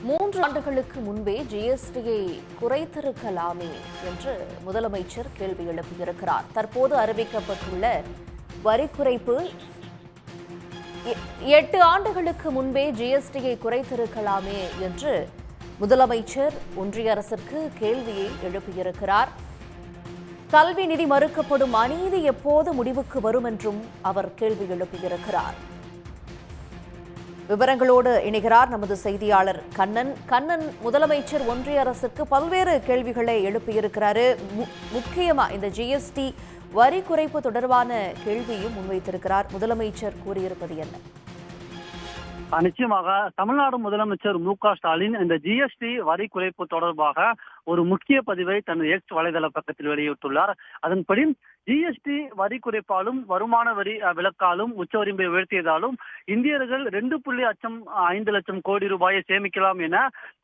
3 ஆண்டுகளுக்கு முன்பே ஜிஎஸ்டியை குறைத்திருக்கலாமே என்று முதலமைச்சர் கேள்வி எழுப்பியிருக்கிறார். தற்போது அறிவிக்கப்பட்டுள்ள வரி குறைப்பு 8 ஆண்டுகளுக்கு முன்பே ஜிஎஸ்டியை குறைத்திருக்கலாமே என்று முதலமைச்சர் ஒன்றிய அரசிற்கு கேள்வியை எழுப்பியிருக்கிறார். கல்வி நிதி மறுக்கப்படும் அநீதி எப்போது முடிவுக்கு வரும் என்றும் அவர் கேள்வி எழுப்பியிருக்கிறார். விவரங்களோடு இணைகிறார் நமது செய்தியாளர் கண்ணன். முதலமைச்சர் ஒன்றிய அரசுக்கு பல்வேறு கேள்விகளை எழுப்பியிருக்கிறாரு. முக்கியமா இந்த ஜிஎஸ்டி வரி குறைப்பு தொடர்பான கேள்வியும் முன்வைத்திருக்கிறார். முதலமைச்சர் கூறியிருப்பது என்ன? நிச்சயமாக தமிழ்நாடு முதலமைச்சர் மு.க.ஸ்டாலின் இந்த ஜிஎஸ்டி வரி குறைப்பு தொடர்பாக ஒரு முக்கிய பதிவை தனது எக்ஸ் வலைதள பக்கத்தில் வெளியிட்டுள்ளார். அதன்படி ஜிஎஸ்டி வரி குறைப்பாலும் வருமான வரி விலக்காலும் உச்சவரம்பை உயர்த்தியதாலும் இந்தியர்கள் 2.5 லட்சம் கோடி ரூபாயை சேமிக்கலாம் என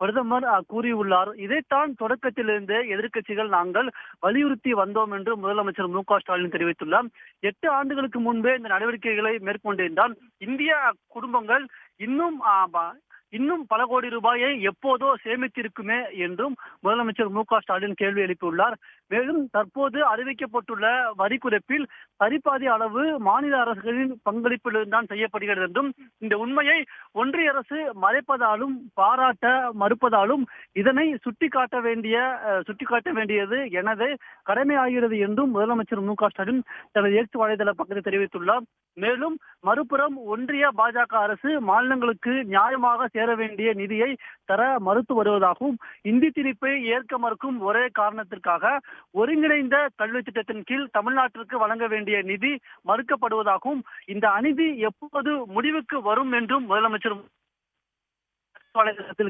பிரதமர் கூறியுள்ளார். இதைத்தான் தொடக்கத்திலிருந்து எதிர்க்கட்சிகள் நாங்கள் வலியுறுத்தி வந்தோம் என்று முதலமைச்சர் மு.க.ஸ்டாலின் தெரிவித்துள்ளார். 8 ஆண்டுகளுக்கு முன்பே இந்த நடவடிக்கைகளை மேற்கொண்டிருந்தால் இந்திய குடும்பங்கள் இன்னும் பல கோடி ரூபாயை எப்போதோ சேமித்திருக்குமே என்றும் முதலமைச்சர் மு.க.ஸ்டாலின் கேள்வி எழுப்பியுள்ளார். மேலும் தற்போது அறிவிக்கப்பட்டுள்ள வரி குறைப்பில் சரிபாதி அளவு மாநில அரசுகளின் பங்களிப்பில்தான் செய்யப்படுகிறது என்றும் இந்த உண்மையை ஒன்றிய அரசு மறைப்பதாலும் பாராட்ட மறுப்பதாலும் இதனை சுட்டிக்காட்ட வேண்டியது எனது கடமையாகிறது என்றும் முதலமைச்சர் மு.க.ஸ்டாலின் தனது எக்ஸ் வலைதள பக்கத்தில் தெரிவித்துள்ளார். மேலும் மறுபுறம் ஒன்றிய பாஜக அரசு மாநிலங்களுக்கு நியாயமாக சேர வேண்டிய நிதியை தர மறுத்து வருவதாகவும் இந்தி திணிப்பை ஏற்க மறுக்கும் ஒரே காரணத்திற்காக ஒருங்கிணைந்த கல்வி திட்டத்தின் கீழ் தமிழ்நாட்டிற்கு வழங்க வேண்டிய நிதி மறுக்கப்படுவதாகவும் இந்த அநீதி எப்போது முடிவுக்கு வரும் என்றும் முதலமைச்சர்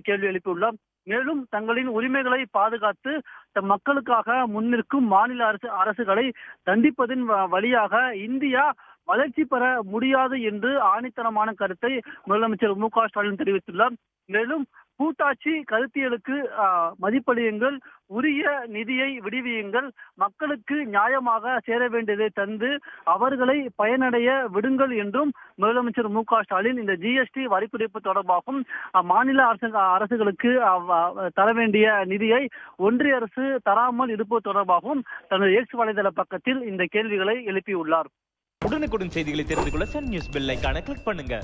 கேள்வி எழுப்பியுள்ளார். மேலும் தங்களின் உரிமைகளை பாதுகாத்து மக்களுக்காக முன்னிற்கும் மாநில அரசுகளை தண்டிப்பதன் வழியாக இந்தியா வளர்ச்சி பெற முடியாது என்று ஆணித்தனமான கருத்தை முதலமைச்சர் மு.க.ஸ்டாலின் தெரிவித்துள்ளார். மேலும் கூட்டாட்சி கருத்தியலுக்கு மதிப்பளியுங்கள், உரிய நிதியை விடுவியுங்கள், மக்களுக்கு நியாயமாக சேர வேண்டியதை தந்து அவர்களை பயனடைய விடுங்கள் என்றும் முதலமைச்சர் மு.க.ஸ்டாலின் இந்த ஜிஎஸ்டி வரி குறைப்பு தொடர்பாகவும் மாநில அரசுகளுக்கு தர வேண்டிய நிதியை ஒன்றிய அரசு தராமல் இருப்பது தொடர்பாகவும் தனது எக்ஸ் வலைதள பக்கத்தில் இந்த கேள்விகளை எழுப்பியுள்ளார். உடனுக்குடன் செய்திகளை தெரிந்து கொள்ள சன் நியூஸ் பெல் ஐகானை கிளிக் பண்ணுங்க.